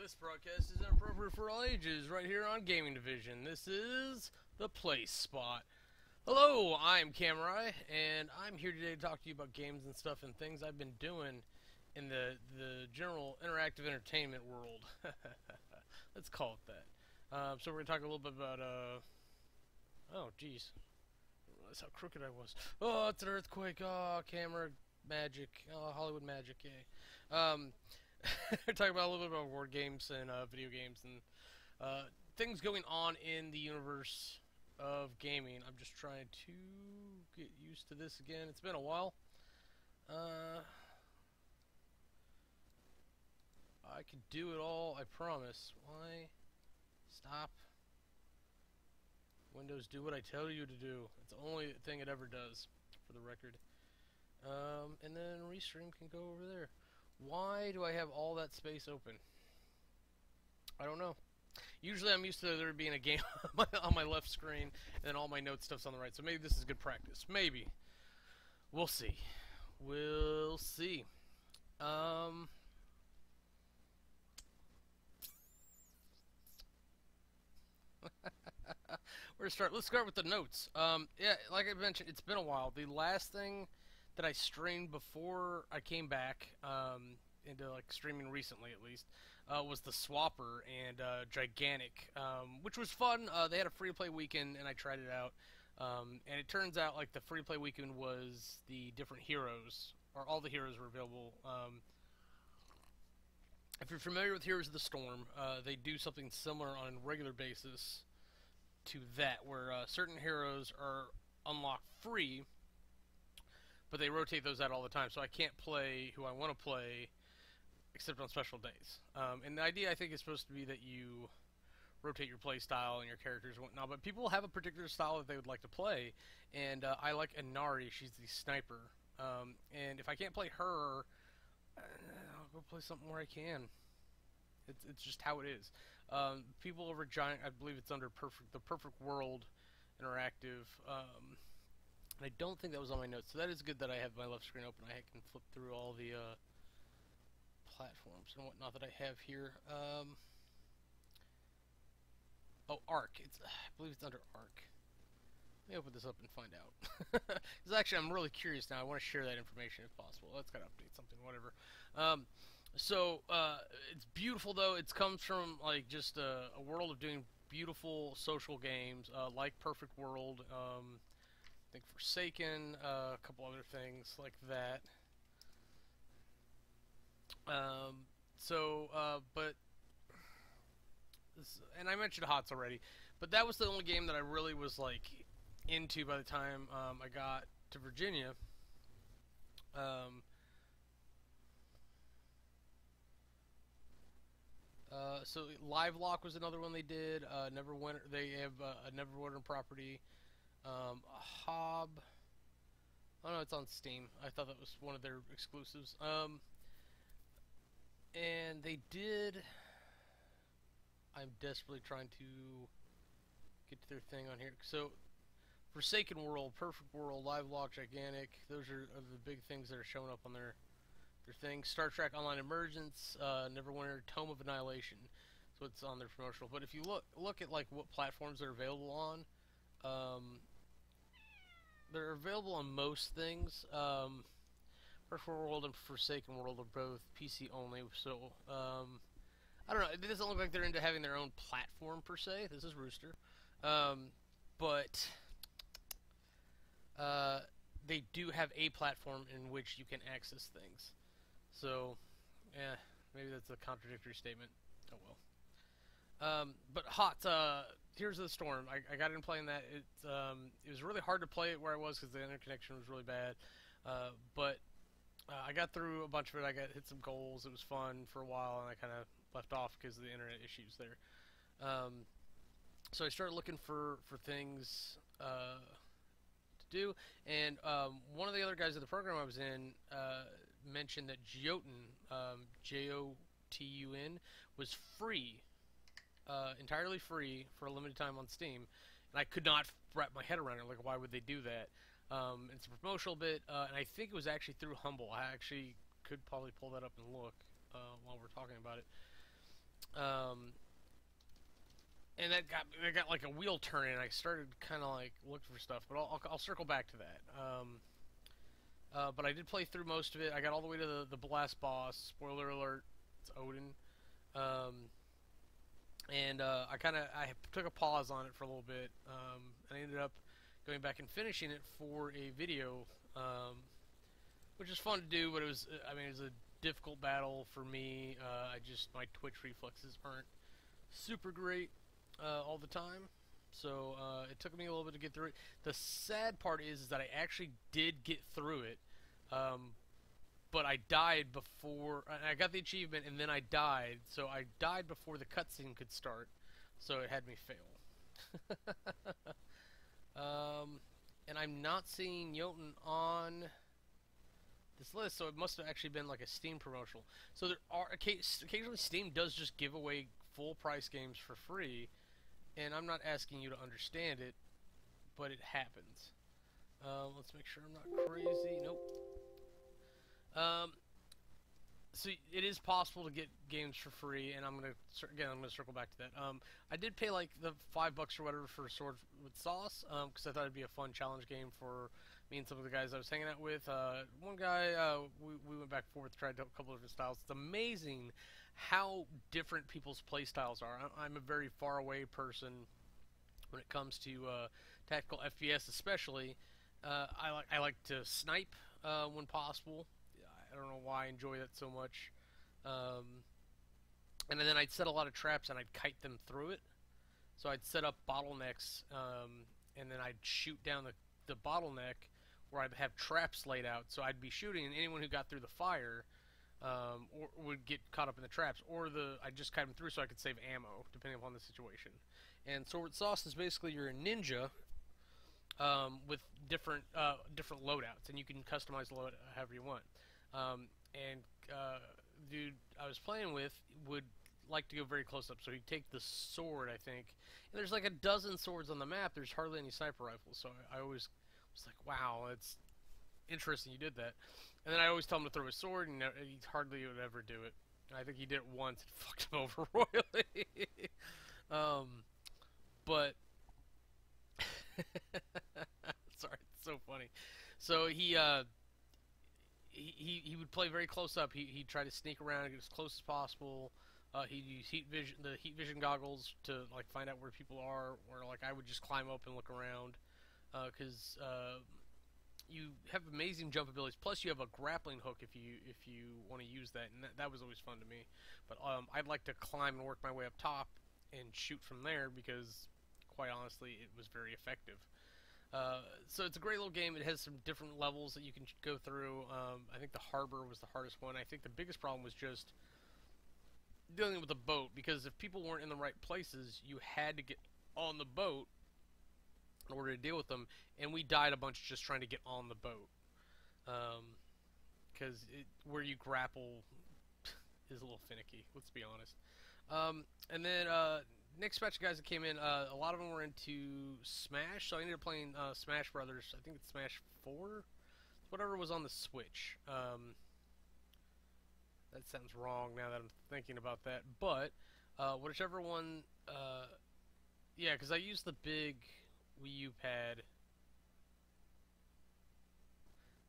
This broadcast is inappropriate for all ages, right here on Gaming Division. This is the place spot. Hello, I'm Kamurai, and I'm here today to talk to you about games and stuff and things I've been doing in the general interactive entertainment world. Let's call it that. So we're going to talk a little bit about, oh, jeez. That's how crooked I was. Oh, it's an earthquake. Oh, camera magic. Oh, Hollywood magic, yay. We're talking about a little bit about board games and video games and things going on in the universe of gaming. I'm just trying to get used to this again. It's been a while. I can do it all, I promise. Why? Stop. Windows, do what I tell you to do. It's the only thing it ever does, for the record. And then Restream can go over there. Why do I have all that space open? I don't know. Usually I'm used to there being a game on my left screen, and then all my note stuff's on the right, so maybe this is good practice. Maybe. We'll see. We'll see. Let's start with the notes. Yeah, like I mentioned, it's been a while. The last thing that I streamed before I came back into like streaming recently, at least, was the Swapper and Gigantic, which was fun. They had a free-to-play weekend, and I tried it out. And it turns out like the free-to-play weekend was the different heroes, or all the heroes were available. If you're familiar with Heroes of the Storm, they do something similar on a regular basis to that, where certain heroes are unlocked free, but they rotate those out all the time, so I can't play who I want to play except on special days. And the idea, I think, is supposed to be that you rotate your play style and your characters and whatnot, but people have a particular style that they would like to play, and I like Inari. She's the sniper, and if I can't play her, I'll go play something where I can. It's just how it is. People over Giant, I believe it's under the Perfect World Interactive. And I don't think that was on my notes, so that is good that I have my left screen open. I can flip through all the platforms and whatnot that I have here. Oh, Arc. I believe it's under Arc. Let me open this up and find out. Because actually, I'm really curious now. I want to share that information if possible. Let's gotta update something, whatever. So it's beautiful, though. It comes from like just a world of doing beautiful social games, like Perfect World. I think Forsaken, a couple other things like that. But and I mentioned HOTS already, but that was the only game that I really was like into by the time I got to Virginia. So Live Lock was another one they did. Neverwinter, they have a Neverwinter property. Hob. Oh no, it's on Steam. I thought that was one of their exclusives. And they did. I'm desperately trying to get to their thing on here. So, Forsaken World, Perfect World, Live Lock, Gigantic. Those are the big things that are showing up on their thing. Star Trek Online Emergence, Neverwinter, Tome of Annihilation. So it's on their promotional. But if you look at like what platforms they're available on, they're available on most things. Perfect World and Forsaken World are both PC only. So I don't know. It doesn't look like they're into having their own platform per se. This is Rooster, but they do have a platform in which you can access things. So, yeah, maybe that's a contradictory statement. Oh well. But HOTS, Heroes of the Storm. I got in playing that. It was really hard to play it where I was because the interconnection was really bad. But I got through a bunch of it. I hit some goals. It was fun for a while, and I kind of left off because of the internet issues there. So I started looking for things to do, and one of the other guys in the program I was in mentioned that Jotun, Jotun, was free, entirely free for a limited time on Steam, and I could not wrap my head around it. Like, why would they do that? It's a promotional bit, and I think it was actually through Humble. I actually could probably pull that up and look while we're talking about it. Um, and that got like a wheel turning, and I started kind of like looking for stuff. But I'll circle back to that. But I did play through most of it. I got all the way to the last boss. Spoiler alert: it's Odin. Um, and I took a pause on it for a little bit, and I ended up going back and finishing it for a video, which is fun to do. But it was a difficult battle for me. My Twitch reflexes aren't super great all the time, so it took me a little bit to get through it. The sad part is that I actually did get through it, um, but I died before I got the achievement, and then I died. So I died before the cutscene could start, so it had me fail. um, and I'm not seeing Jotun on this list, so it must have actually been like a Steam promotional. So there are occasionally Steam does just give away full price games for free, and I'm not asking you to understand it, but it happens. Let's make sure I'm not crazy. Nope. Um, so it is possible to get games for free, and I'm gonna circle back to that. I did pay like the $5 or whatever for Sword with Sauce, because I thought it'd be a fun challenge game for me and some of the guys I was hanging out with. One guy, we went back and forth, tried a couple of different styles. It's amazing how different people's play styles are. I'm a very far away person when it comes to tactical FPS, especially. I like to snipe when possible. I don't know why I enjoy that so much. Um, and then I'd set a lot of traps and I'd kite them through it. So I'd set up bottlenecks, and then I'd shoot down the bottleneck where I'd have traps laid out. So I'd be shooting, and anyone who got through the fire or would get caught up in the traps, or I'd just kite them through so I could save ammo, depending upon the situation. And Sword Sauce is basically you're a ninja with different loadouts, and you can customize the loadout however you want. And dude I was playing with would like to go very close up, so he'd take the sword, I think. And there's like a dozen swords on the map. There's hardly any sniper rifles, so I always was like, wow, it's interesting you did that. And then I always tell him to throw his sword, and he hardly would ever do it. I think he did it once and fucked him over royally. um, but sorry, it's so funny. So he would play very close up. He'd try to sneak around and get as close as possible. He'd use the heat vision goggles to like find out where people are. Where like I would just climb up and look around, because you have amazing jump abilities. Plus you have a grappling hook if you want to use that, and that was always fun to me. But I'd like to climb and work my way up top and shoot from there because, quite honestly, it was very effective. So it's a great little game. It has some different levels that you can go through. I think the harbor was the hardest one. I think the biggest problem was just dealing with the boat, because if people weren't in the right places, you had to get on the boat in order to deal with them. And we died a bunch just trying to get on the boat, because where you grapple is a little finicky. Let's be honest. And then next batch of guys that came in, a lot of them were into Smash, so I ended up playing Smash Brothers. I think it's Smash 4, whatever was on the Switch. That sounds wrong now that I'm thinking about that, but whichever one, yeah, because I used the big Wii U pad.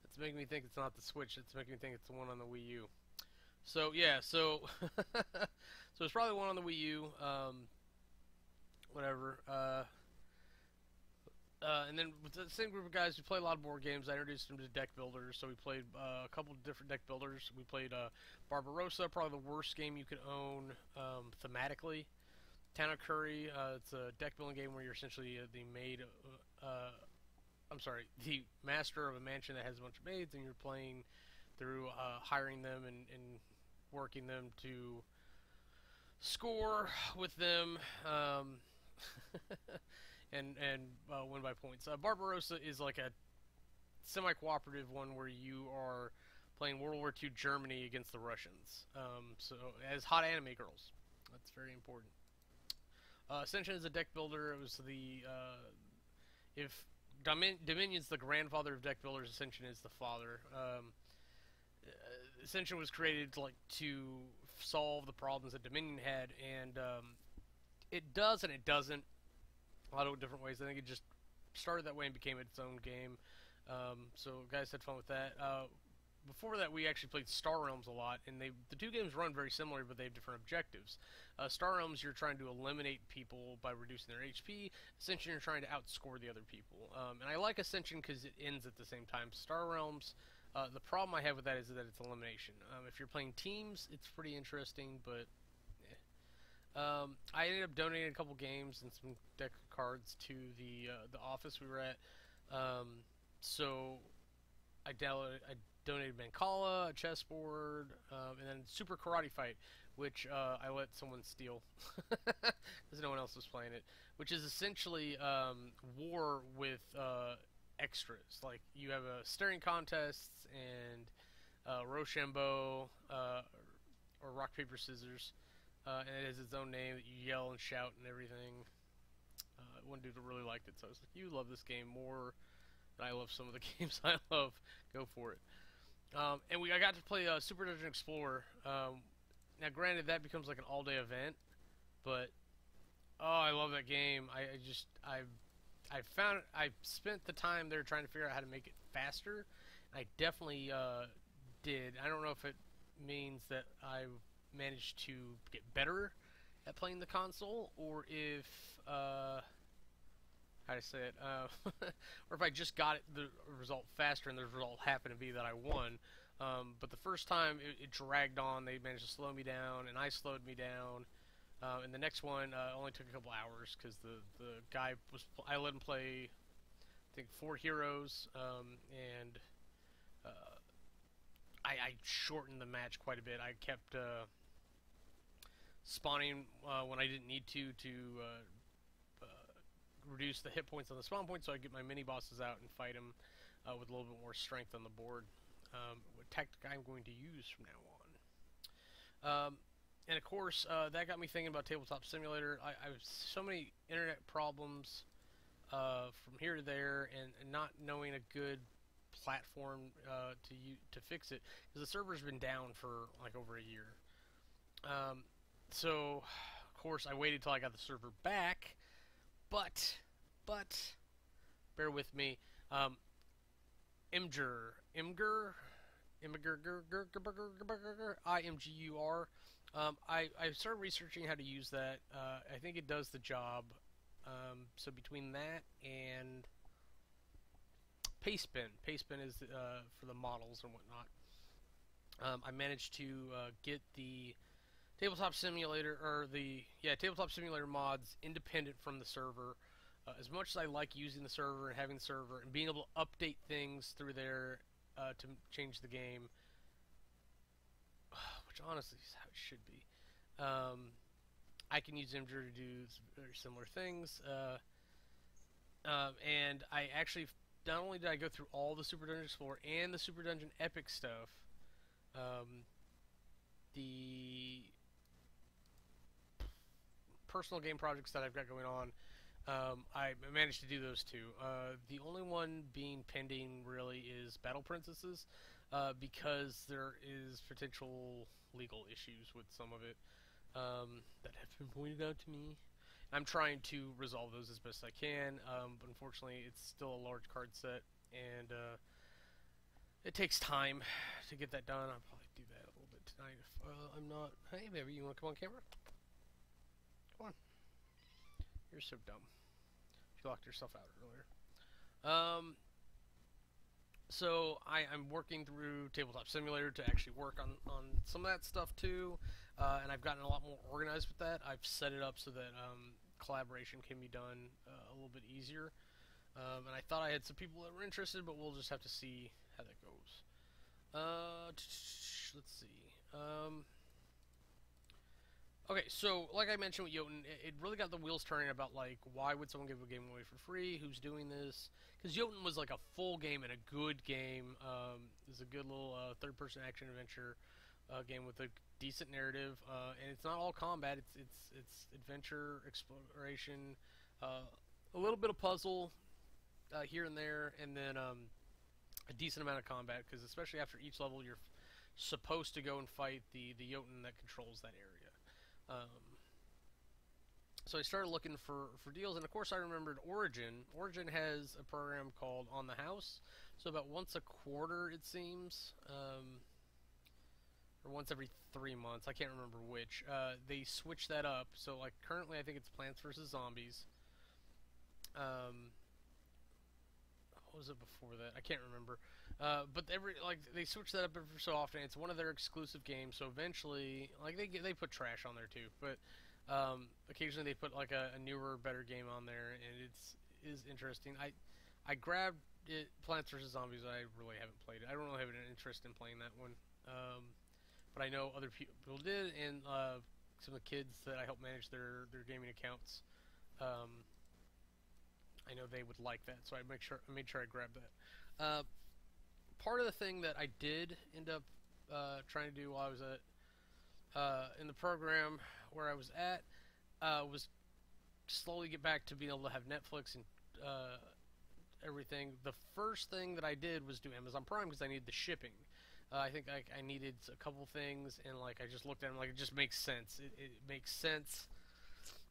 It's making me think it's not the Switch. It's making me think it's the one on the Wii U. So yeah, so so it's probably one on the Wii U. Whatever. And then with the same group of guys, we play a lot of board games. I introduced them to deck builders, so we played a couple of different deck builders. We played Barbarossa, probably the worst game you could own thematically. Town of Curry, it's a deck building game where you're essentially the maid. I'm sorry, the master of a mansion that has a bunch of maids, and you're playing through hiring them and working them to score with them. And win by points. Barbarossa is like a semi-cooperative one where you are playing World War II Germany against the Russians. So as hot anime girls, that's very important. Ascension is a deck builder. It was the if Dominion's the grandfather of deck builders, Ascension is the father. Ascension was created like to solve the problems that Dominion had, and it does and it doesn't. A lot of different ways. I think it just started that way and became its own game. So guys had fun with that. Before that, we actually played Star Realms a lot, and the two games run very similar, but they have different objectives. Star Realms, you're trying to eliminate people by reducing their HP. Ascension, you're trying to outscore the other people. And I like Ascension because it ends at the same time. Star Realms, the problem I have with that is that it's elimination. If you're playing teams, it's pretty interesting, but I ended up donating a couple games and some deck cards to the office we were at. So I donated Mancala, a chessboard, and then Super Karate Fight, which I let someone steal because no one else was playing it. Which is essentially war with extras. Like you have staring contests and Rochambeau or rock paper scissors. And it has its own name that you yell and shout and everything. One dude really liked it, so I was like, "You love this game more than I love some of the games I love. Go for it." And I got to play Super Dungeon Explorer. Now, granted, that becomes like an all-day event, but oh, I love that game. I spent the time there trying to figure out how to make it faster. I definitely did. I don't know if it means that I managed to get better at playing the console, or if how to say it, or if I just got the result faster and the result happened to be that I won. But the first time it dragged on, they managed to slow me down, and I slowed me down. And the next one only took a couple hours because the guy I let him play, I think 4 heroes, and I shortened the match quite a bit. I kept spawning when I didn't need to reduce the hit points on the spawn point, so I get my mini bosses out and fight them with a little bit more strength on the board. What tactic I'm going to use from now on. And of course, that got me thinking about Tabletop Simulator. I have so many internet problems from here to there, and not knowing a good platform to fix it, because the server's been down for like over a year. So, of course, I waited till I got the server back, but, bear with me, Imgur, IMGUR, I started researching how to use that. I think it does the job. So between that and Pastebin is for the models and whatnot. I managed to get the Tabletop Simulator, Tabletop Simulator mods independent from the server. As much as I like using the server and having the server and being able to update things through there to change the game, which honestly is how it should be, I can use Imgur to do very similar things. And I actually, not only did I go through all the Super Dungeon Explorer and the Super Dungeon Epic stuff, the personal game projects that I've got going on, I managed to do those too. The only one being pending really is Battle Princesses, because there is potential legal issues with some of it that have been pointed out to me. I'm trying to resolve those as best I can, but unfortunately it's still a large card set, and it takes time to get that done. I'll probably do that a little bit tonight if I'm not... Hey, baby, you want to come on camera? Come on. You're so dumb. You locked yourself out earlier. So I'm working through Tabletop Simulator to actually work on some of that stuff too, and I've gotten a lot more organized with that. I've set it up so that collaboration can be done a little bit easier, and I thought I had some people that were interested, but we'll just have to see how that goes. Let's see. Okay, so like I mentioned with Jotun, it really got the wheels turning about like, why would someone give a game away for free? Who's doing this? Because Jotun was like a full game and a good game. It was a good little third-person action adventure game with a decent narrative, and it's not all combat. It's adventure, exploration, a little bit of puzzle here and there, and then a decent amount of combat. Because especially after each level, you're supposed to go and fight the Jotun that controls that area. So I started looking for deals, and of course I remembered Origin. Origin has a program called On the House, so about once a quarter it seems, or once every 3 months. I can't remember which. They switch that up. So like currently I think it's Plants vs Zombies. Um, what was it before that? I can't remember. But they switch that up every so often. It's one of their exclusive games. So eventually, like they put trash on there too, but occasionally they put like a newer, better game on there, and is interesting. I grabbed it, Plants vs Zombies. I really haven't played it. I don't really have an interest in playing that one. But I know other people did, and some of the kids that I help manage their gaming accounts. I know they would like that, so I made sure I grabbed that. Part of the thing that I did end up trying to do while I was in the program where I was at was slowly get back to being able to have Netflix and everything. The first thing that I did was do Amazon Prime because I needed the shipping. I think I needed a couple things, and like I just looked at them like it just makes sense. It makes sense.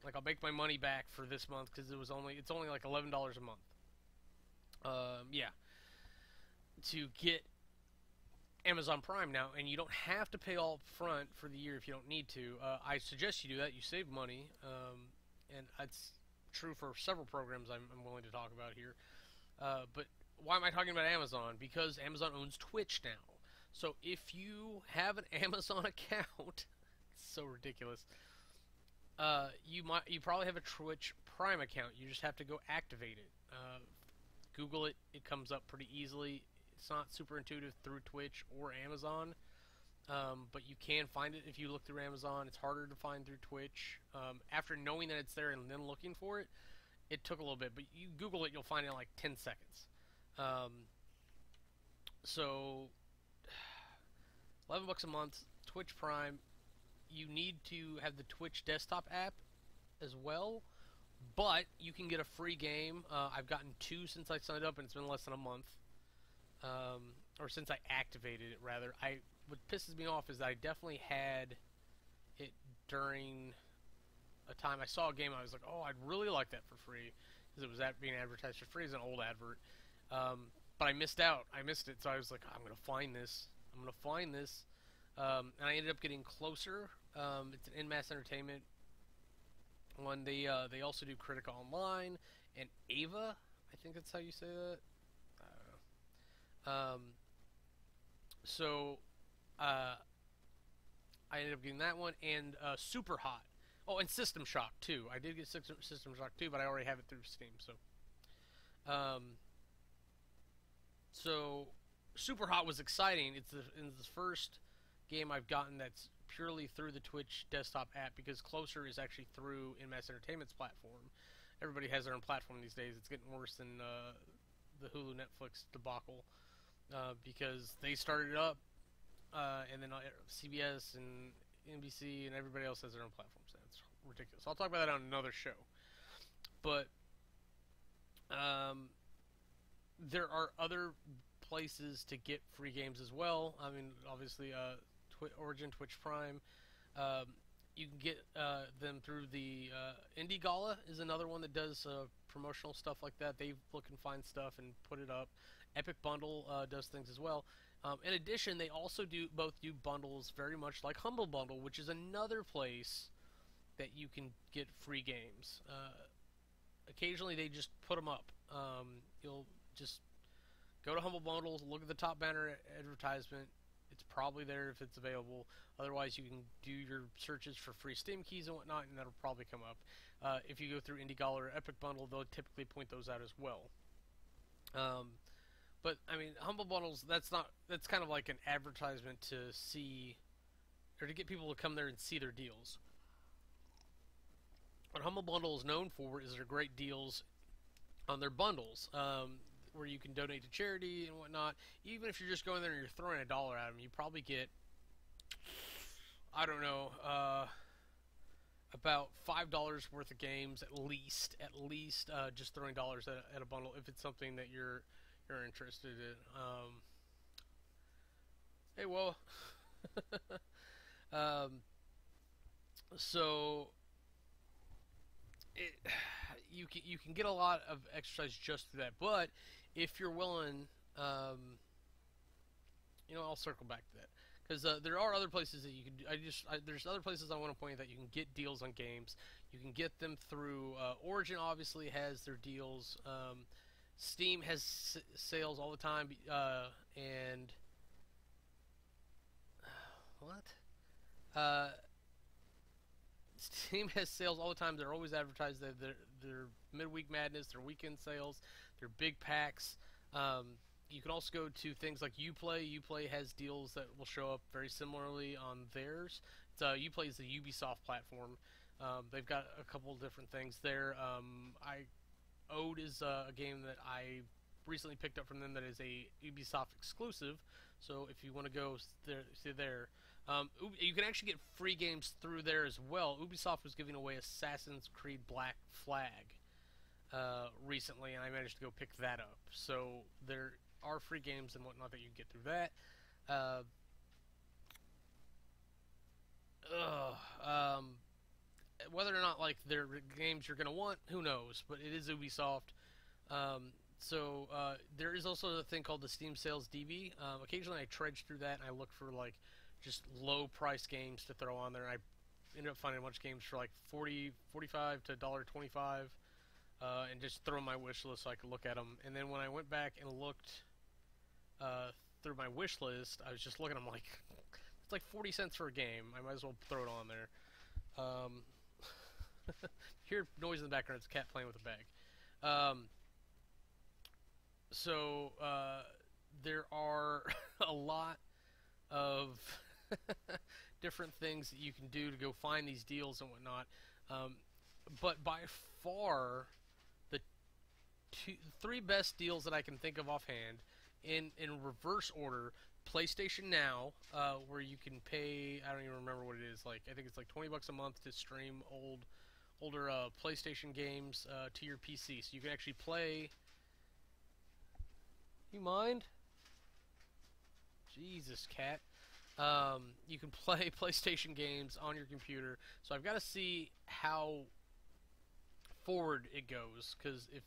Like I'll make my money back for this month because it's only like $11 a month. Yeah, to get Amazon Prime now, and you don't have to pay all up front for the year if you don't need to. I suggest you do that. You save money, and that's true for several programs I'm willing to talk about here. But why am I talking about Amazon? Because Amazon owns Twitch now. So if you have an Amazon account, it's so ridiculous. You probably have a Twitch Prime account. You just have to go activate it. Google it. It comes up pretty easily. It's not super intuitive through Twitch or Amazon, but you can find it if you look through Amazon. It's harder to find through Twitch. After knowing that it's there and then looking for it, it took a little bit. But you Google it, you'll find it in like 10 seconds. So $11 a month, Twitch Prime. You need to have the Twitch desktop app as well, but you can get a free game. I've gotten 2 since I signed up, and it's been less than a month. Or since I activated it, rather. What pisses me off is that I definitely had it during a time I saw a game. I was like, oh, I'd really like that for free, because it was being advertised for free as an old advert. But I missed out. I missed it, so I was like, I'm gonna find this. And I ended up getting Closer. It's an in-mass entertainment one. They also do Critica Online and Ava. I think that's how you say that. So I ended up getting that one, and Super Hot. Oh, and System Shock too. I did get System Shock too, but I already have it through Steam. So Super Hot was exciting. It's the first game I've gotten that's purely through the Twitch desktop app, because Closer is actually through In-Mass Entertainment's platform. Everybody has their own platform these days. It's getting worse than the Hulu Netflix debacle, because they started it up, and then CBS and NBC and everybody else has their own platforms now. It's ridiculous. I'll talk about that on another show. But there are other places to get free games as well. I mean, obviously, Origin, Twitch Prime. You can get them through the Indie Gala is another one that does promotional stuff like that. They look and find stuff and put it up. Epic Bundle does things as well. In addition, they also do bundles very much like Humble Bundle, which is another place that you can get free games. Occasionally, they just put them up. You'll just go to Humble Bundle, look at the top banner advertisement. It's probably there if it's available. Otherwise, you can do your searches for free Steam keys and whatnot, and that'll probably come up. If you go through Indie Gala or Epic Bundle, they'll typically point those out as well. But I mean, Humble Bundles, that's kind of like an advertisement to see, or to get people to come there and see their deals. What Humble Bundle is known for is their great deals on their bundles, where you can donate to charity and whatnot. Even if you're just going there and you're throwing $1 at them, you probably get, I don't know, about $5 worth of games at least. Just throwing dollars at a bundle if it's something that you're interested in. Hey, well, um, so it, you can get a lot of exercise just through that. But if you're willing, um, I'll circle back to that because there are other places that you can. There's other places I want to point out that you can get deals on games. You can get them through Origin. Obviously has their deals. Steam has sales all the time, and what? Uh, Steam has sales all the time. They're always advertised. Their midweek madness, their weekend sales, their big packs. You can also go to things like Uplay. Uplay has deals that will show up very similarly on theirs. Uplay is the Ubisoft platform. They've got a couple of different things there. Ode is a game that I recently picked up from them that is a Ubisoft exclusive. So if you want to go there, you can actually get free games through there as well. Ubisoft was giving away Assassin's Creed Black Flag recently, and I managed to go pick that up. So there are free games and whatnot that you can get through that. Uh, Whether or not like they're games you're gonna want, who knows? But it is Ubisoft. There is also a thing called the Steam Sales DB. Occasionally I trudge through that and I look for like just low price games to throw on there. And I ended up finding a bunch of games for like 40, 45 to $1.25, and just throw in my wish list so I could look at them. And then when I went back and looked through my wish list, I was just looking. I'm like, it's like 40 cents for a game. I might as well throw it on there. Hear noise in the background. It's a cat playing with a bag. Um, there are a lot of different things that you can do to go find these deals and whatnot. But by far, the three best deals that I can think of offhand, in reverse order: PlayStation Now, where you can pay, I don't even remember what it is. Like I think it's like $20 a month to stream older PlayStation games to your PC, so you can actually play. You mind? Jesus, cat. You can play PlayStation games on your computer. So I've got to see how forward it goes, because if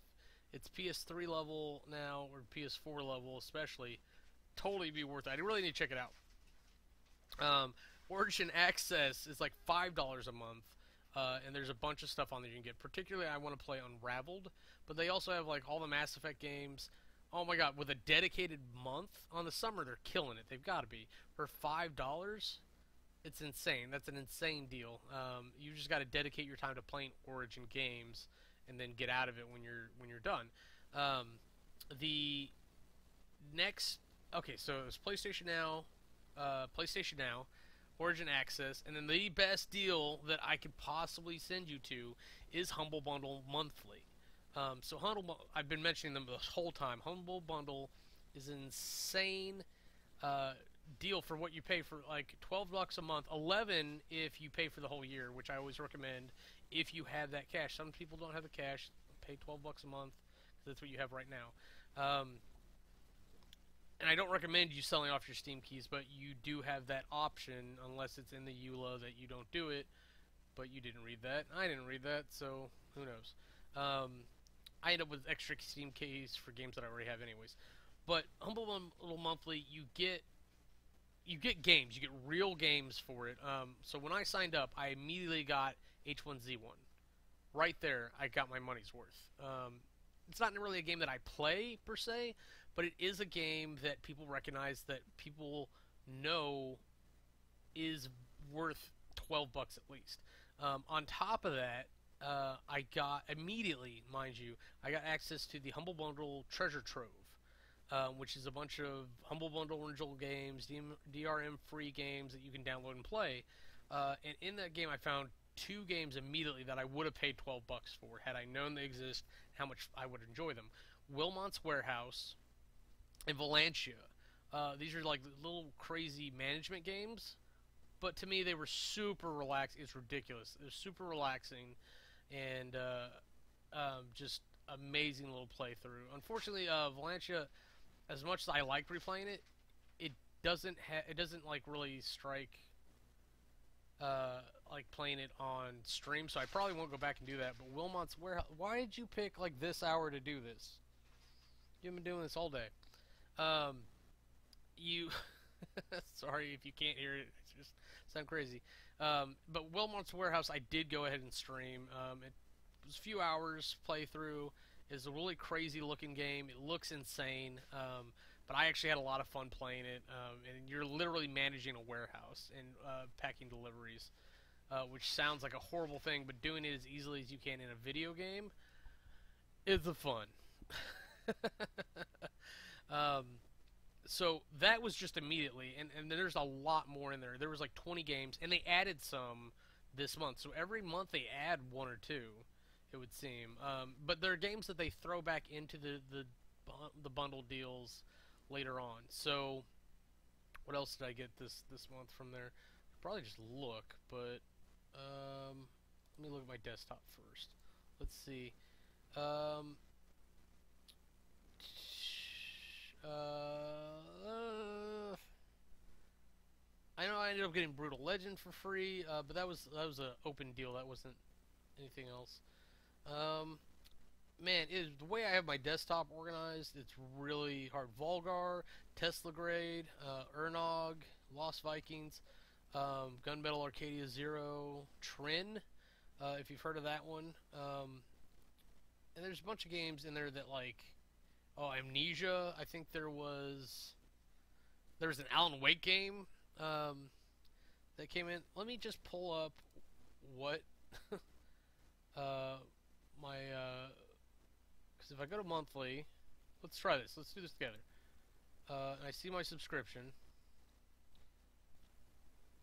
it's PS3 level now or PS4 level, especially, totally be worth it. I really need to check it out. Origin Access is like $5 a month, and there's a bunch of stuff on there you can get. Particularly, I want to play Unraveled, but they also have like all the Mass Effect games. Oh my god, with a dedicated month on the summer, they're killing it. They've got to be. For $5, it's insane. That's an insane deal. You just got to dedicate your time to playing Origin games, and then get out of it when you're done. The next, okay, so it's PlayStation Now, Origin Access, and then the best deal that I could possibly send you to is Humble Bundle Monthly. I've been mentioning them this whole time. Humble Bundle is an insane deal for what you pay for, like $12 a month, 11 if you pay for the whole year, which I always recommend if you have that cash. Some people don't have the cash, pay $12 a month because that's what you have right now. And I don't recommend you selling off your Steam keys, but you do have that option unless it's in the EULA that you don't do it. But you didn't read that. I didn't read that, so who knows. I end up with extra Steam keys for games that I already have anyways. But Humble Bundle Monthly, you get games. You get real games for it. So when I signed up, I immediately got H1Z1. Right there, I got my money's worth. It's not really a game that I play, per se, but it is a game that people recognize, that people know is worth $12 at least. On top of that, I got, immediately, mind you, I got access to the Humble Bundle Treasure Trove, which is a bunch of Humble Bundle original games, DRM free games that you can download and play. And in that game, I found two games immediately that I would have paid $12 for had I known they exist, how much I would enjoy them. Wilmot's Warehouse and Valantia. These are like little crazy management games, but to me they were super relaxing. It's ridiculous. They're super relaxing and just amazing little playthrough. Unfortunately, Valantia, as much as I liked replaying it, it it doesn't like really strike like playing it on stream, so I probably won't go back and do that. But Wilmot's Warehouse, why did you pick like this hour to do this? You've been doing this all day. Um, you sorry if you can't hear it. It's just sound crazy. But Wilmot's Warehouse, I did go ahead and stream. It was a few hours playthrough. It's a really crazy looking game. It looks insane. But I actually had a lot of fun playing it. And you're literally managing a warehouse and packing deliveries, which sounds like a horrible thing, but doing it as easily as you can in a video game is the fun. um, so that was just immediately, and there's a lot more in there. There was like 20 games, and they added some this month. So every month they add one or two, it would seem. But there are games that they throw back into the bundle deals later on. So what else did I get this month from there? Probably just look, but let me look at my desktop first. Let's see. Um, I know I ended up getting Brutal Legend for free, but that was an open deal. That wasn't anything else. Um, Man, the way I have my desktop organized, it's really hard. Volgar, Tesla Grade, Ernog, Lost Vikings, Gunmetal Arcadia Zero, Trin, if you've heard of that one. And there's a bunch of games in there that like, oh, Amnesia. I think there was an Alan Wake game that came in. Let me just pull up what uh, my because if I go to monthly, let's try this. Let's do this together. And I see my subscription.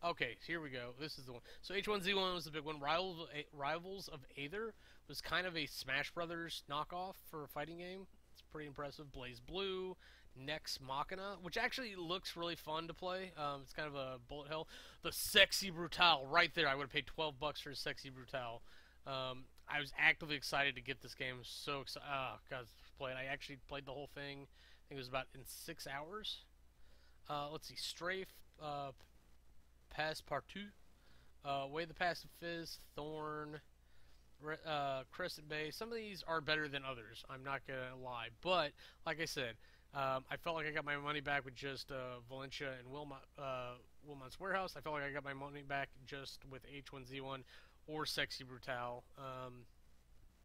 Okay, here we go. This is the one. So H1Z1 was the big one. Rivals of Aether was kind of a Smash Brothers knockoff for a fighting game. It's pretty impressive. Blaze Blue, Nex Machina, which actually looks really fun to play. It's kind of a bullet hell. The Sexy Brutale, right there. I would have paid $12 for a Sexy Brutale. I was actively excited to get this game. So excited. Oh, God, play it. I actually played the whole thing. I think it was about in 6 hours. Let's see. Strafe, Passepartout, Way the Passive Fizz, Thorn, Crescent Bay. Some of these are better than others. I'm not going to lie. But, like I said, I felt like I got my money back with just Valencia and Wilmot's Warehouse. I felt like I got my money back just with H1Z1 or Sexy Brutale.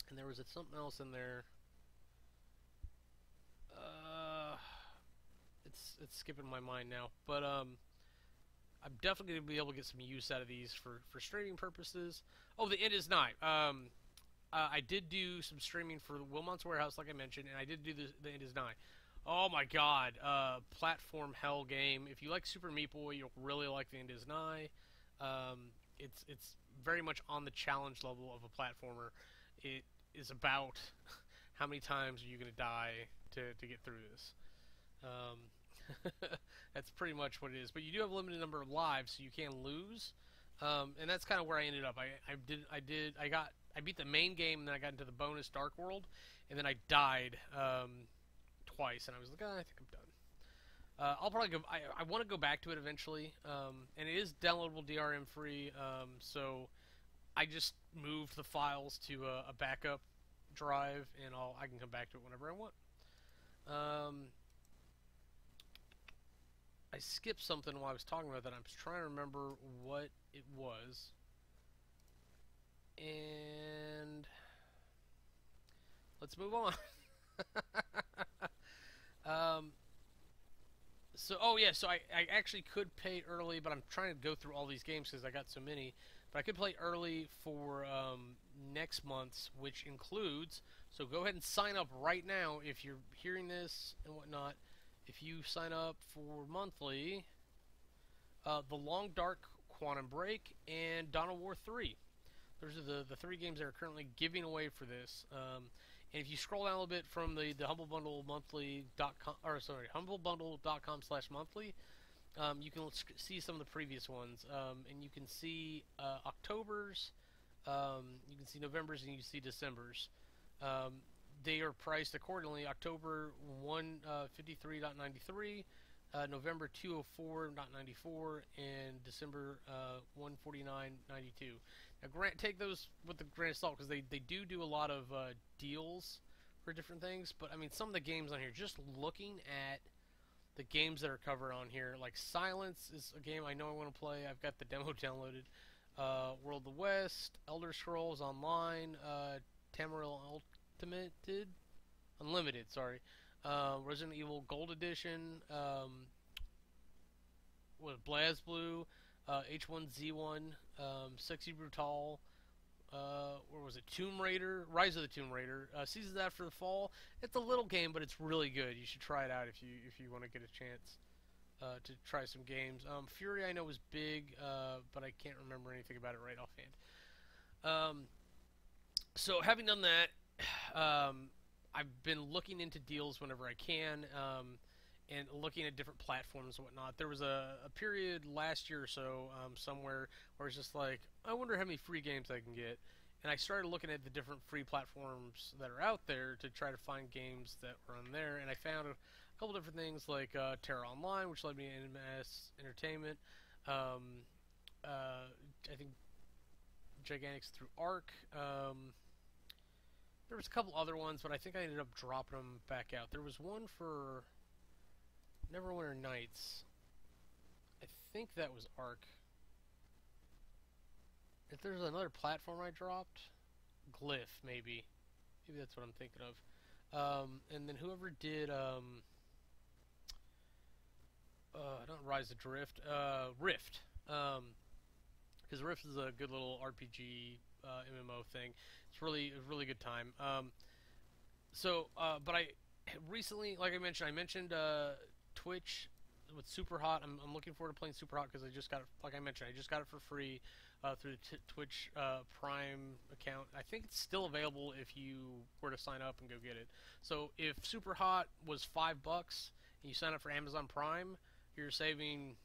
And there was something else in there. It's skipping my mind now. But I'm definitely going to be able to get some use out of these for streaming purposes. Oh, the It Is Night. I did do some streaming for Wilmot's Warehouse, like I mentioned, and I did do the It Is Night. Oh my God, platform hell game. If you like Super Meat Boy, you'll really like the It Is Nigh. It's very much on the challenge level of a platformer. It is about how many times are you going to die to get through this. That's pretty much what it is. But you do have a limited number of lives, so you can lose. And that's kind of where I ended up. I beat the main game, and then I got into the bonus Dark World, and then I died twice, and I was like, I think I'm done. I'll probably go. I want to go back to it eventually, and it is downloadable DRM free. So I just moved the files to a backup drive, and I can come back to it whenever I want. I skipped something while I was talking about that. I'm just trying to remember what it was. And let's move on. So I actually could pay early, but I'm trying to go through all these games because I got so many. But I could play early for next month's, which includes. So go ahead and sign up right now if you're hearing this and whatnot. If you sign up for monthly, The Long Dark Quantum Break and Dawn of War 3. Those are the 3 games that are currently giving away for this. And if you scroll down a little bit from the Humble Bundle monthly.com, or sorry, humblebundle.com/monthly, you can see some of the previous ones, and you can see October's, you can see November's, and you can see December's. They are priced accordingly. October 153.93, November 204, not 94, and December 149.92. Now, take those with a grain of salt because they do a lot of deals for different things. But I mean, some of the games on here, just looking at the games that are covered on here, like Silence is a game I know I want to play. I've got the demo downloaded. World of the West, Elder Scrolls Online, Tamriel Ultimated, Unlimited, sorry. Resident Evil Gold Edition, BlazBlue, H1Z1, Sexy Brutal, where was it? Tomb Raider, Rise of the Tomb Raider. Seasons After the Fall. It's a little game, but it's really good. You should try it out if you want to get a chance to try some games. Fury I know was big, but I can't remember anything about it right offhand. So having done that, I've been looking into deals whenever I can, and looking at different platforms and whatnot. There was a period last year or so somewhere where it's just like, I wonder how many free games I can get. And I started looking at the different free platforms that are out there to try to find games that were on there. And I found a couple different things like Terra Online, which led me to MS Entertainment. I think Gigantics through Arc. There was a couple other ones, but I think I ended up dropping them back out. There was one for Neverwinter Nights. I think that was Arc. If there's another platform I dropped, Glyph, maybe. Maybe that's what I'm thinking of. And then whoever did, not Rise of Drift, Rift. Because Rift is a good little RPG MMO thing. It's a really good time. But I recently, like I mentioned Twitch with Superhot. I'm looking forward to playing Superhot because I just got it. Like I mentioned, I just got it for free through the Twitch Prime account. I think it's still available if you were to sign up and go get it. So if Superhot was $5 and you sign up for Amazon Prime, you're saving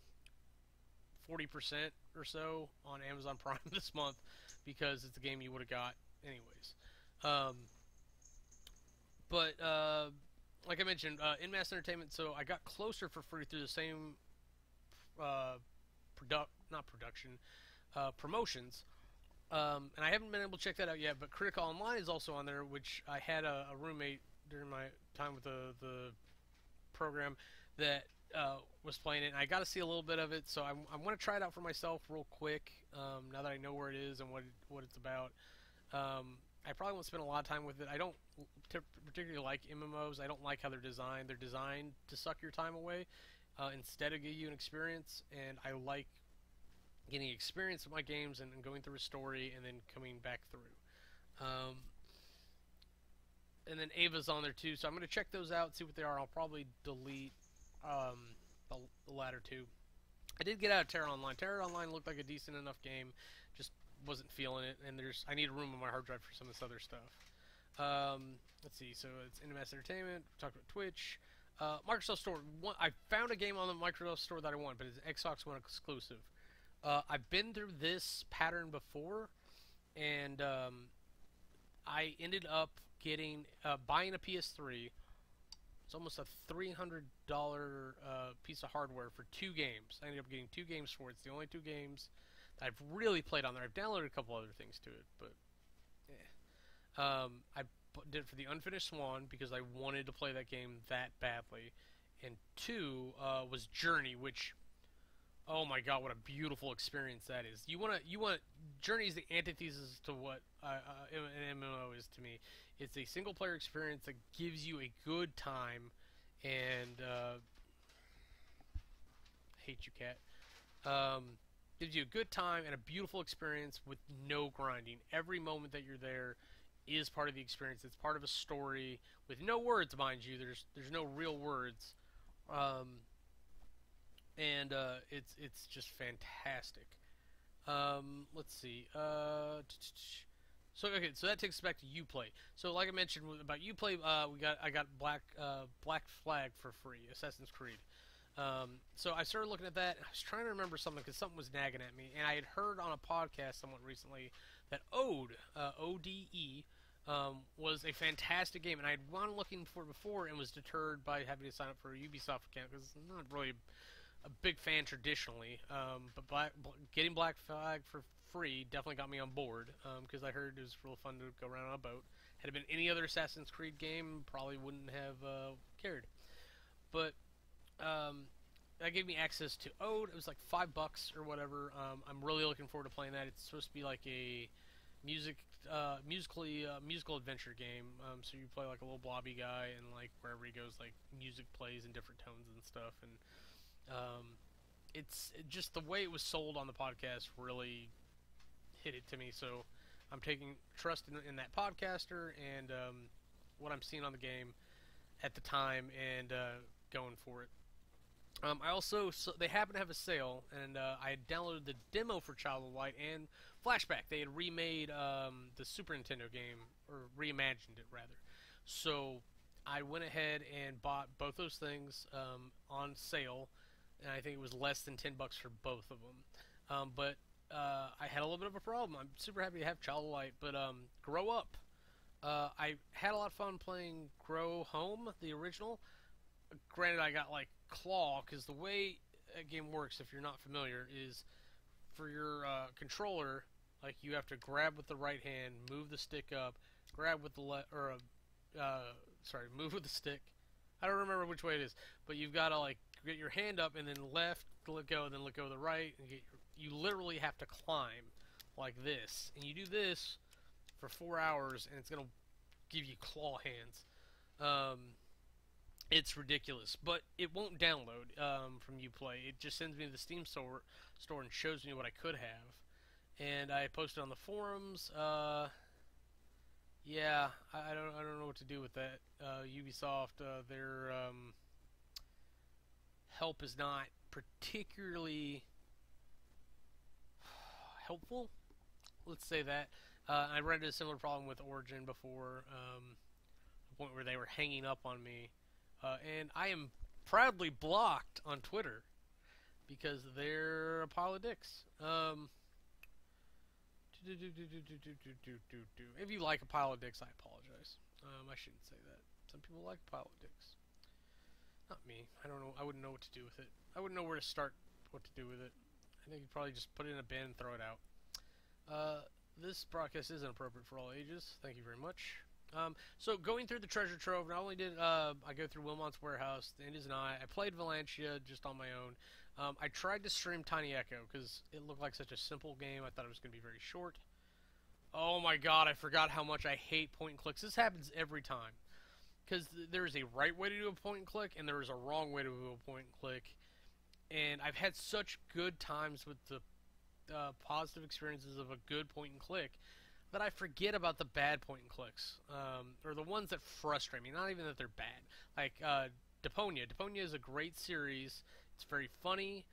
40% or so on Amazon Prime this month because it's a game you would have got anyways. Like I mentioned, In Mass Entertainment, so I got Closer for free through the same promotions. And I haven't been able to check that out yet, but Critical Online is also on there, which I had a roommate during my time with the program that was playing it, and I got to see a little bit of it, so I'm going to try it out for myself real quick, now that I know where it is and what it's about. I probably won't spend a lot of time with it. I don't particularly like MMOs. I don't like how they're designed. They're designed to suck your time away instead of give you an experience, and I like getting experience with my games and going through a story and then coming back through. And then Ava's on there too, so I'm going to check those out, see what they are. I'll probably delete the latter two. I did get out of Terra Online. Terra Online looked like a decent enough game, just wasn't feeling it, and I need room on my hard drive for some of this other stuff. Let's see, so it's NMS Entertainment, we talked about Twitch, Microsoft Store. I found a game on the Microsoft Store that I want, but it's an Xbox One exclusive. I've been through this pattern before, and I ended up buying a PS3. It's almost a $300 piece of hardware for 2 games. I ended up getting 2 games for it. It's the only 2 games that I've really played on there. I've downloaded a couple other things to it, but I did it for the Unfinished Swan because I wanted to play that game that badly. And 2 was Journey, which, oh my god, what a beautiful experience that is. Journey is the antithesis to what an MMO is to me. It's a single-player experience that gives you a good time, and hate you, cat. Gives you a good time and a beautiful experience with no grinding. Every moment that you're there is part of the experience. It's part of a story with no words, mind you. There's no real words, and it's just fantastic. Let's see. So that takes us back to Uplay. So like I mentioned about Uplay, I got Black Flag for free, Assassin's Creed. So I started looking at that. I was trying to remember something because something was nagging at me, and I had heard on a podcast somewhat recently that Ode, ODE, was a fantastic game, and I had gone looking for it before and was deterred by having to sign up for a Ubisoft account because I'm not really a big fan traditionally. Getting Black Flag for free definitely got me on board because I heard it was real fun to go around on a boat. Had it been any other Assassin's Creed game, probably wouldn't have cared. But that gave me access to Ode. It was like $5 or whatever. I'm really looking forward to playing that. It's supposed to be like a musical adventure game. So you play like a little blobby guy, and like wherever he goes, like music plays in different tones and stuff. And just the way it was sold on the podcast really hit it to me. So I'm taking trust in that podcaster and what I'm seeing on the game at the time and going for it. They happen to have a sale, and I had downloaded the demo for Child of Light and Flashback. They had remade the Super Nintendo game, or reimagined it rather. So I went ahead and bought both those things on sale, and I think it was less than $10 for both of them. But I had a little bit of a problem. I'm super happy to have Child of Light, but Grow Up. I had a lot of fun playing Grow Home, the original. Granted, I got like claw, because the way a game works, if you're not familiar, is for your controller, like you have to grab with the right hand, move the stick up, grab with the move with the stick. I don't remember which way it is, but you've got to like get your hand up and then left, let go, and then let go of the right, and you literally have to climb like this, and you do this for 4 hours, and it's gonna give you claw hands. It's ridiculous, but it won't download from Uplay. It just sends me to the Steam store and shows me what I could have. And I posted on the forums. Yeah, I don't know what to do with that. Ubisoft, their help is not particularly helpful. Let's say that. I ran into a similar problem with Origin before, the point where they were hanging up on me. And I am proudly blocked on Twitter because they're a pile of dicks. If you like a pile of dicks, I apologize. I shouldn't say that. Some people like a pile of dicks. Not me. I don't know. I wouldn't know what to do with it. I wouldn't know where to start what to do with it. I think you'd probably just put it in a bin and throw it out. This broadcast is inappropriate for all ages. Thank you very much. So going through the treasure trove, not only did I go through Wilmot's Warehouse, the Indies and I played Valantia just on my own. I tried to stream Tiny Echo because it looked like such a simple game. I thought it was going to be very short. Oh my god, I forgot how much I hate point and clicks. This happens every time. Because there is a right way to do a point and click, and there is a wrong way to do a point and click. And I've had such good times with the positive experiences of a good point and click that I forget about the bad point and clicks, or the ones that frustrate me. Not even that they're bad. Like Deponia. Deponia is a great series. It's very funny.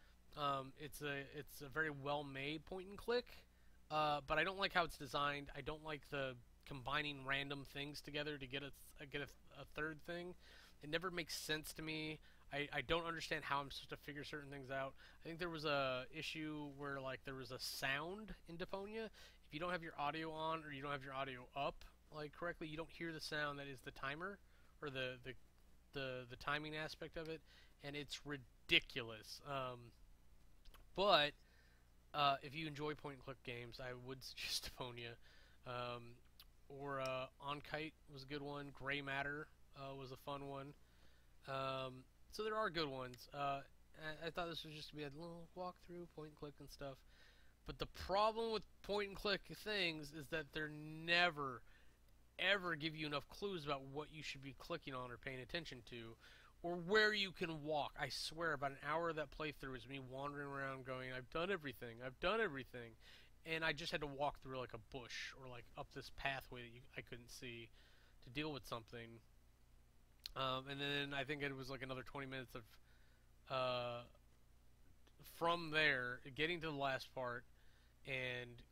It's a very well made point and click, but I don't like how it's designed. I don't like the combining random things together to get a third thing. It never makes sense to me. I don't understand how I'm supposed to figure certain things out. I think there was a issue where like there was a sound in Deponia. If you don't have your audio on or you don't have your audio up like correctly, you don't hear the sound that is the timer or the timing aspect of it, and it's ridiculous. But if you enjoy point and click games, I would suggest Deponia. Or Onkite was a good one. Gray Matter was a fun one. So there are good ones. I thought this was just to be a little walkthrough, point and click and stuff. But the problem with point and click things is that they're never, ever give you enough clues about what you should be clicking on or paying attention to, or where you can walk. I swear, about an hour of that playthrough is me wandering around going, I've done everything, and I just had to walk through like a bush or like up this pathway that I couldn't see to deal with something. And then I think it was like another 20 minutes of from there getting to the last part and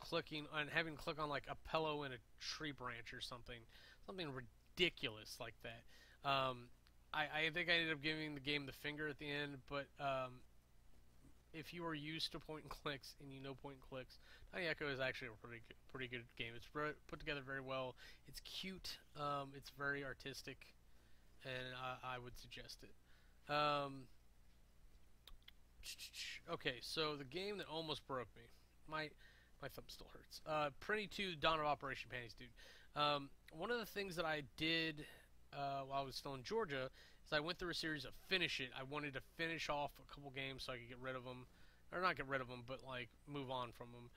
clicking and having to click on like a pillow in a tree branch or something ridiculous like that. I think I ended up giving the game the finger at the end, but if you are used to point and clicks and you know point and clicks, Tiny Echo is actually a pretty good game. It's put together very well. It's cute. It's very artistic, and I would suggest it. Okay, so the game that almost broke me. My thumb still hurts. Printy 2 Dawn of Operation Panties, dude. One of the things that I did while I was still in Georgia is I went through a series of finish it. I wanted to finish off a couple games so I could get rid of them, or not get rid of them, but like move on from them.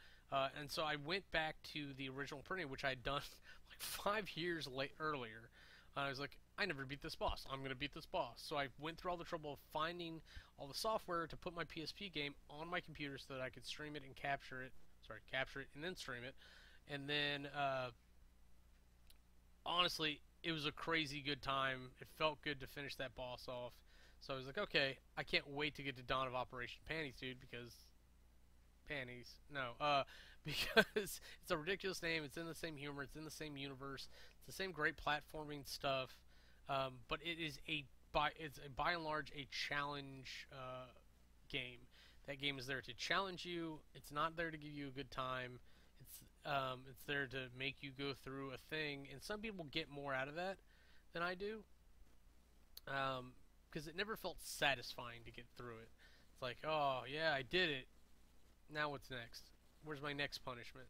And so I went back to the original printing, which I'd done like 5 years earlier. I was like, I never beat this boss. I'm gonna beat this boss. So I went through all the trouble of finding all the software to put my PSP game on my computer so that I could stream it and capture it. Sorry, capture it and then stream it. And then, honestly, it was a crazy good time. It felt good to finish that boss off. So I was like, okay, I can't wait to get to Dawn of Operation Panties, dude, because panties. No, because it's a ridiculous name. It's in the same humor. It's in the same universe. It's the same great platforming stuff. But it's by and large a challenge game. That game is there to challenge you. It's not there to give you a good time. It's there to make you go through a thing, and some people get more out of that than I do. Because it never felt satisfying to get through it. It's like, oh yeah, I did it. Now what's next? Where's my next punishment?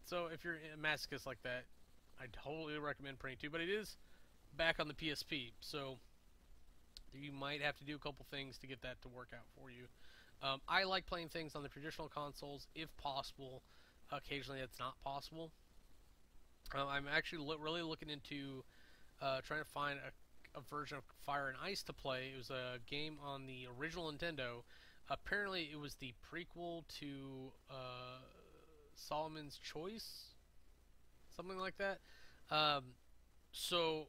So if you're a masochist like that, I totally recommend Praying 2, but it is back on the PSP, so you might have to do a couple things to get that to work out for you. I like playing things on the traditional consoles, if possible. Occasionally that's not possible. I'm actually really looking into trying to find a version of Fire and Ice to play. It was a game on the original Nintendo. Apparently it was the prequel to Solomon's Choice, something like that. So,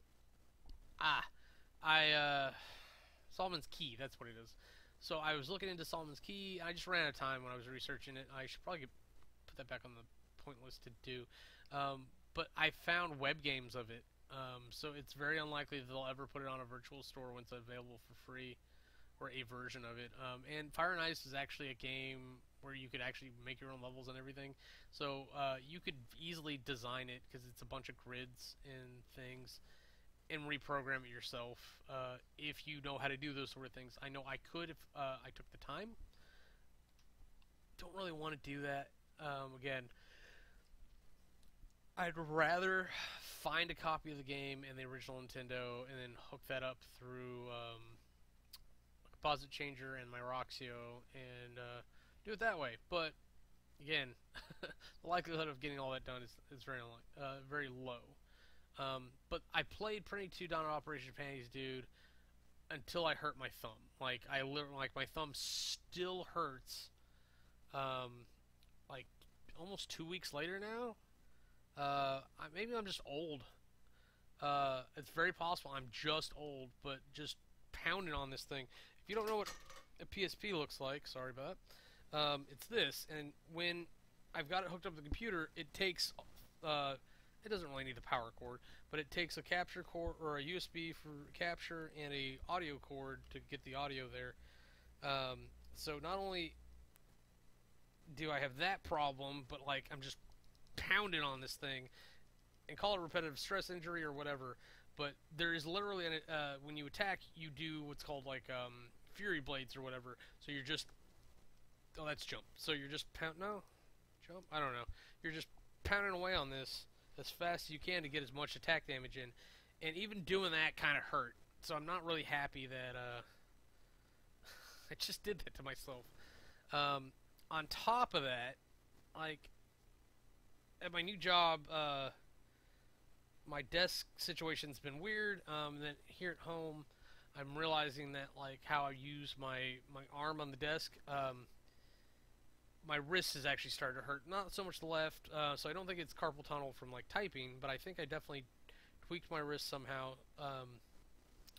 Solomon's Key, that's what it is. So I was looking into Solomon's Key. I just ran out of time when I was researching it. I should probably put that back on the point list to do. But I found web games of it. So it's very unlikely that they'll ever put it on a virtual store when it's available for free, or a version of it. And Fire and Ice is actually a game where you could actually make your own levels and everything. So you could easily design it, because it's a bunch of grids and things, and reprogram it yourself if you know how to do those sort of things. I know I could if I took the time. Don't really want to do that. Again, I'd rather find a copy of the game in the original Nintendo and then hook that up through a composite changer and my Roxio and do it that way. But again, the likelihood of getting all that done is very low. But I played Printy 2 Dawn of Operation Panties, dude, until I hurt my thumb. Like, I literally, like, my thumb still hurts, like, almost 2 weeks later now. Maybe I'm just old. It's very possible I'm just old, but just pounding on this thing. If you don't know what a PSP looks like, sorry about that, it's this, and when I've got it hooked up to the computer, it takes, it doesn't really need a power cord, but it takes a capture cord, or a USB for capture, and a audio cord to get the audio there. So not only do I have that problem, but like I'm just pounding on this thing, and call it repetitive stress injury or whatever. But there is literally, when you attack, you do what's called like fury blades or whatever. So you're just, oh, that's jump. So you're just jump. I don't know. You're just pounding away on this as fast as you can to get as much attack damage in, and even doing that kind of hurt. So I'm not really happy that I just did that to myself. On top of that, like at my new job, my desk situation's been weird. Then here at home, I'm realizing that like how I use my arm on the desk. My wrist has actually started to hurt. Not so much the left, so I don't think it's carpal tunnel from like typing, but I think I definitely tweaked my wrist somehow.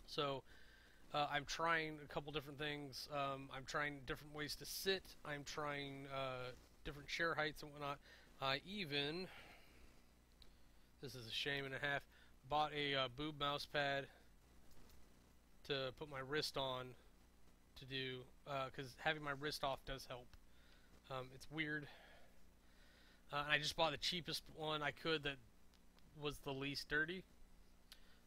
So I'm trying a couple different things. I'm trying different ways to sit. I'm trying different chair heights and whatnot. I even, this is a shame and a half, bought a boob mouse pad to put my wrist on to do because having my wrist off does help. It's weird. I just bought the cheapest one I could that was the least dirty.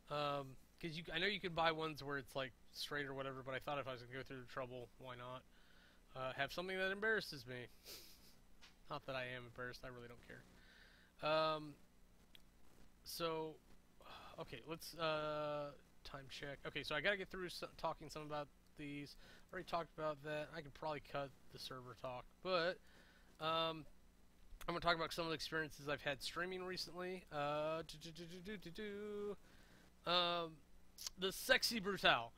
Because I know you can buy ones where it's like straight or whatever, but I thought if I was gonna go through the trouble, why not have something that embarrasses me? Not that I am embarrassed. I really don't care. So, okay, let's time check. Okay, so I gotta get through talking some about these. Already talked about that. I could probably cut the server talk, but I'm gonna talk about some of the experiences I've had streaming recently. The Sexy Brutale.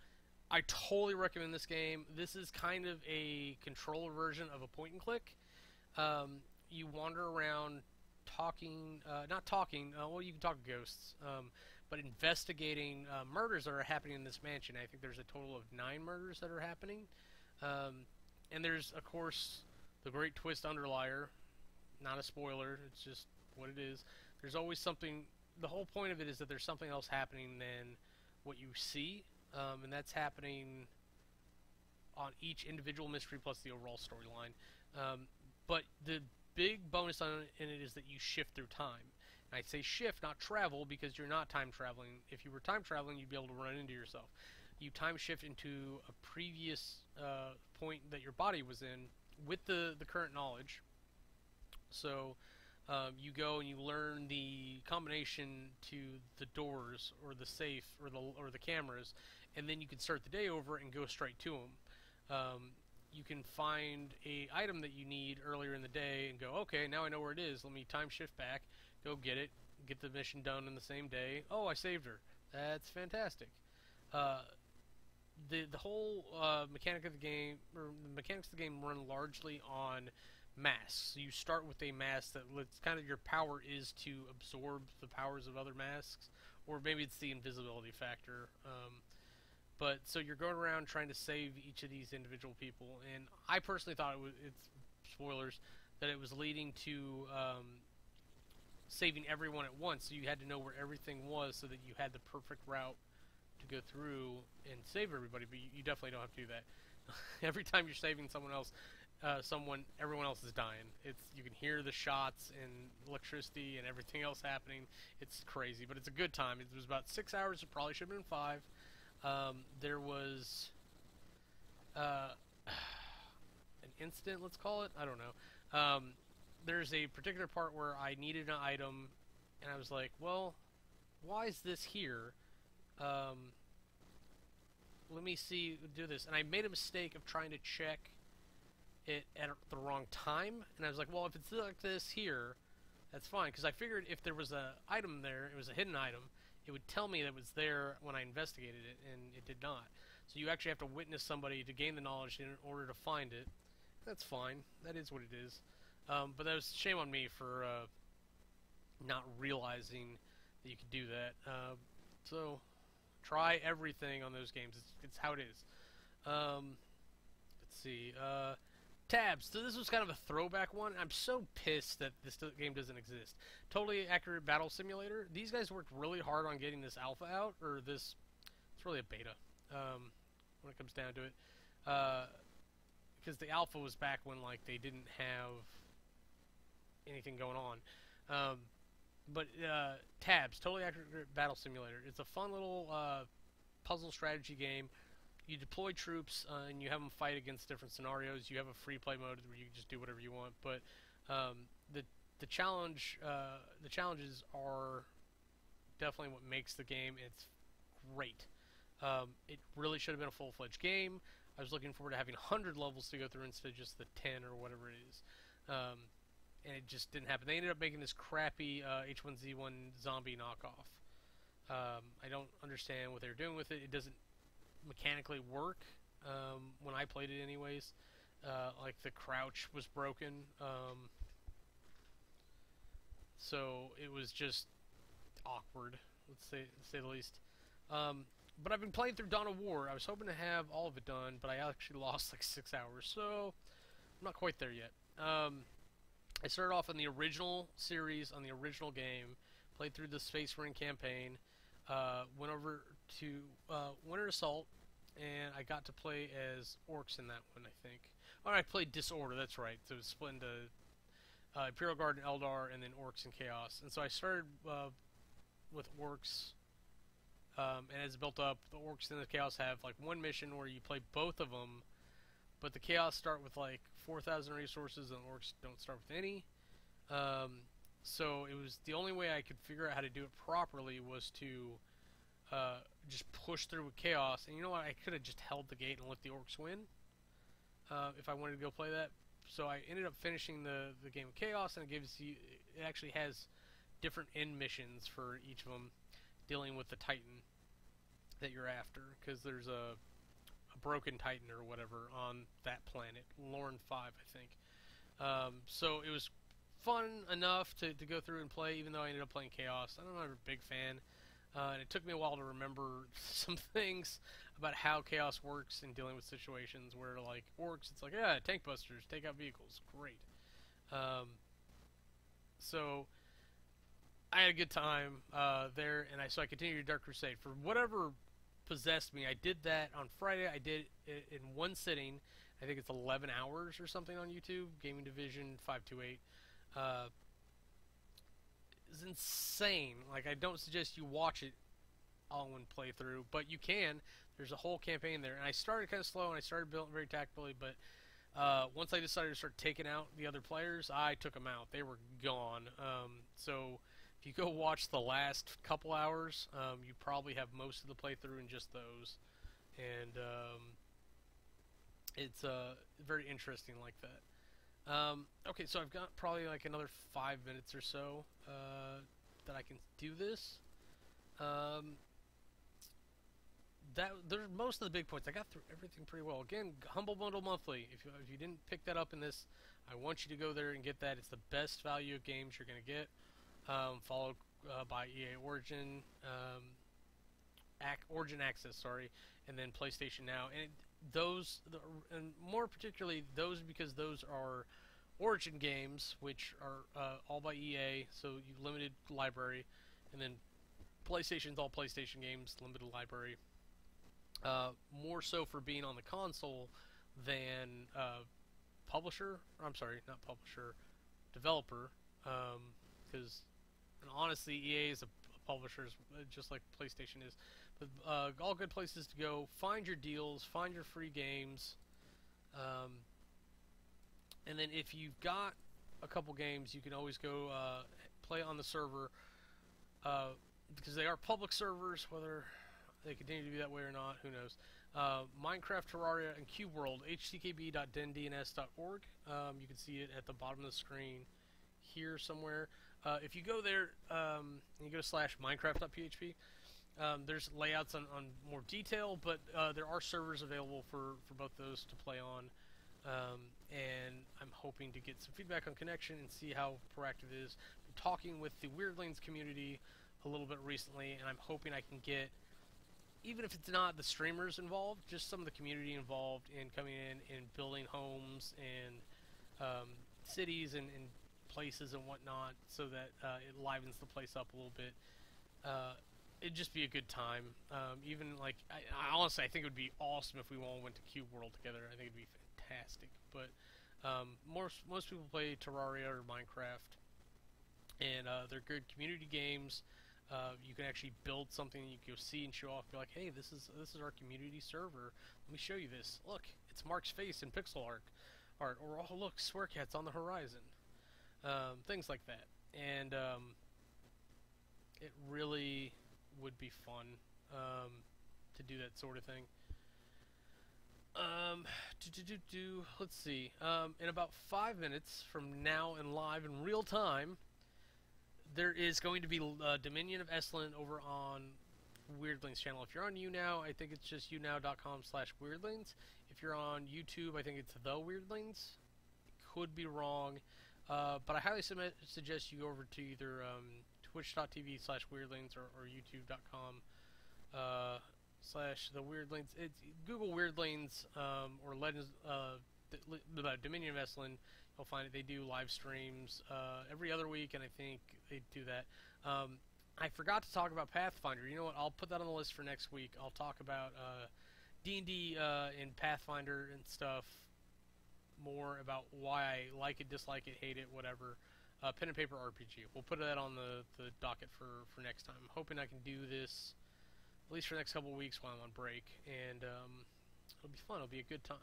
I totally recommend this game. This is kind of a controller version of a point and click. You wander around not talking, well, you can talk to ghosts, but investigating murders that are happening in this mansion. I think there's a total of 9 murders that are happening. And there's, of course, the great twist underlier. Not a spoiler, it's just what it is. There's always something, the whole point of it is that there's something else happening than what you see, and that's happening on each individual mystery plus the overall storyline. But the big bonus in it is that you shift through time. And I say shift, not travel, because you're not time traveling. If you were time traveling, you'd be able to run into yourself. You time shift into a previous point that your body was in with the current knowledge. So you go and you learn the combination to the doors or the safe or the cameras, and then you can start the day over and go straight to them. You can find a item that you need earlier in the day and go, okay, now I know where it is. Let me time shift back, go get it, get the mission done in the same day. Oh, I saved her. That's fantastic. The whole mechanic of the game, or the mechanics of the game, run largely on masks. So you start with a mask that lets kind of your power is to absorb the powers of other masks, or maybe it's the invisibility factor. But so you're going around trying to save each of these individual people, and I personally thought it's spoilers, that it was leading to saving everyone at once. So you had to know where everything was so that you had the perfect route to go through and save everybody. But you definitely don't have to do that. Every time you're saving someone else, everyone else is dying. You can hear the shots and electricity and everything else happening. It's crazy, but it's a good time. It was about 6 hours. It probably should have been 5. There was an incident, let's call it. I don't know. There's a particular part where I needed an item, and I was like, well, why is this here? Let me do this. And I made a mistake of trying to check it at the wrong time, and I was like, well, if it's like this here, that's fine, because I figured if there was an item there, it was a hidden item, it would tell me that it was there when I investigated it, and it did not. So you actually have to witness somebody to gain the knowledge in order to find it. That's fine. That is what it is. But that was shame on me for not realizing that you could do that. So try everything on those games. It's how it is. Let's see. Tabs. So this was kind of a throwback one. I'm so pissed that this game doesn't exist. Totally Accurate Battle Simulator. These guys worked really hard on getting this alpha out, or this. It's really a beta when it comes down to it, because the alpha was back when like they didn't have anything going on. But Tabs. Totally Accurate Battle Simulator. It's a fun little puzzle strategy game. You deploy troops and you have them fight against different scenarios. You have a free play mode where you can just do whatever you want. But the challenges are definitely what makes the game. It's great. It really should have been a full-fledged game. I was looking forward to having 100 levels to go through instead of just the 10 or whatever it is. And it just didn't happen. They ended up making this crappy H1Z1 zombie knockoff. I don't understand what they're doing with it. It doesn't mechanically work when I played it anyways. Like the crouch was broken, so it was just awkward, let's say the least. But I've been playing through Dawn of War. I was hoping to have all of it done, but I actually lost like 6 hours, so I'm not quite there yet. I started off on the original series, on the original game, played through the Space Marine campaign, went over to Winter Assault, and I got to play as orcs in that one, I think. Oh, I played Disorder, that's right. So it was split into Imperial Guard and Eldar, and then orcs and Chaos. And so I started with orcs, and as it built up, the orcs and the Chaos have like one mission where you play both of them, but the Chaos start with like 4,000 resources, and the orcs don't start with any. So it was the only way I could figure out how to do it properly was to just push through with Chaos. And you know what? I could have just held the gate and let the orcs win if I wanted to go play that. So I ended up finishing the game of Chaos, and it actually has different end missions for each of them, dealing with the Titan that you're after, because there's a broken Titan or whatever on that planet, Lorne 5, I think. So it was fun enough to go through and play, even though I ended up playing Chaos. I'm not a big fan, and it took me a while to remember some things about how Chaos works in dealing with situations where, like, orcs, it's like, yeah, tank busters, take out vehicles, great. So I had a good time there, and so I continued Dark Crusade. For whatever possessed me, I did that on Friday. I did it in one sitting. I think it's 11 hours or something on YouTube. Gaming Division 528. It's insane. Like, I don't suggest you watch it all in one playthrough, but you can. There's a whole campaign there, and I started kind of slow, and I started building very tactfully, but once I decided to start taking out the other players, I took them out. They were gone. So if you go watch the last couple hours, you probably have most of the playthrough in just those, and it's very interesting like that. Okay, so I've got probably like another 5 minutes or so that I can do this. There's most of the big points. I got through everything pretty well. Again, Humble Bundle Monthly. If you didn't pick that up in this, I want you to go there and get that. It's the best value of games you're going to get. Followed by EA Origin, Origin Access, sorry, and then PlayStation Now. And and more particularly those, because those are Origin games, which are all by EA, so you limited library, and then PlayStation's all PlayStation games, limited library. More so for being on the console than publisher. I'm sorry, not publisher, developer. Because honestly, EA is a publisher, just like PlayStation is. But all good places to go. Find your deals, find your free games, and then if you've got a couple games, you can always go play on the server, because they are public servers. Whether they continue to be that way or not, who knows. Minecraft, Terraria, and Cube World, htkb.dendns.org. You can see it at the bottom of the screen here somewhere. If you go there and you go to /minecraft.php, there's layouts on more detail, but there are servers available for both those to play on. And I'm hoping to get some feedback on connection and see how proactive it is. I'm talking with the Weirdlings community a little bit recently, and I'm hoping I can get, even if it's not the streamers involved, just some of the community involved in coming in and building homes and cities and places and whatnot, so that it livens the place up a little bit. It'd just be a good time. Even like, I honestly, I think it would be awesome if we all went to Cube World together. I think it'd be fantastic. But most people play Terraria or Minecraft, and they're good community games. You can actually build something you can go see and show off. Be like, hey, this is our community server. Let me show you this. Look, it's Mark's face in pixel art. Or oh, look, Swearcat's on the horizon. Things like that. And it really would be fun to do that sort of thing. Let's see. In about 5 minutes from now and live in real time, there is going to be Dominion of Estlin over on Weirdlings channel. If you're on YouNow, I think it's just younow.com/Weirdlings. If you're on YouTube, I think it's The Weirdlings. Could be wrong. But I highly suggest you go over to either twitch.tv/Weirdlings or youtube.com/TheWeirdlings. Google Weirdlings or Legends, Dominion of Estlin. You'll find it. They do live streams every other week, and I think they do that. I forgot to talk about Pathfinder. You know what? I'll put that on the list for next week. I'll talk about D&D and Pathfinder and stuff more about why I like it, dislike it, hate it, whatever. Pen and paper RPG. We'll put that on the docket for next time. I'm hoping I can do this at least for the next couple of weeks while I'm on break, and it'll be fun. It'll be a good time.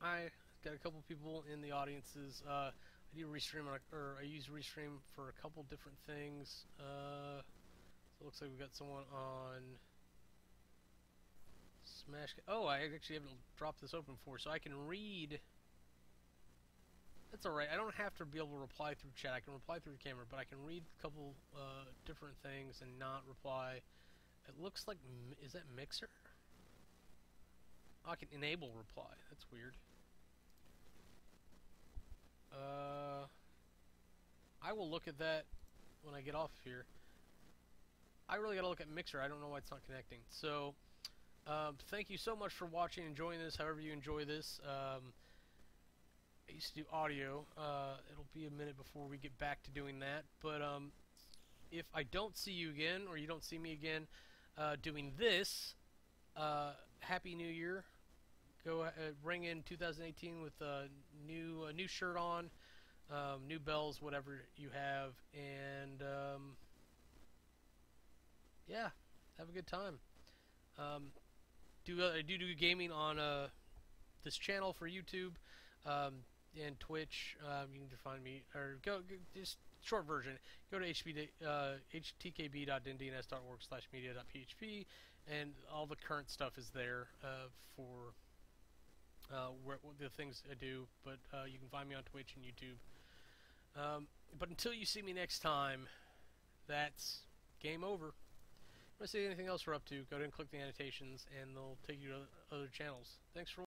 I got a couple people in the audiences. I do restream or I use restream for a couple different things. So it looks like we got someone on Smash. Oh, I actually haven't dropped this open before, so I can read. That's alright. I don't have to be able to reply through chat. I can reply through the camera, but I can read a couple different things and not reply. It looks like, is that Mixer? Oh, I can enable reply. That's weird. I will look at that when I get off here. I really gotta look at Mixer. I don't know why it's not connecting. So, thank you so much for watching, enjoying this, however you enjoy this. I used to do audio. It'll be a minute before we get back to doing that. But if I don't see you again, or you don't see me again doing this, Happy New Year. Go bring in 2018 with a new shirt on, new bells, whatever you have, and yeah, have a good time. I do gaming on this channel for YouTube and Twitch. You can find me, or go just short version. Go to htkb.dndns.org/media.php, and all the current stuff is there for the things I do. But you can find me on Twitch and YouTube. But until you see me next time, that's game over. If you want to see anything else we're up to, go ahead and click the annotations, and they'll take you to other channels. Thanks for watching.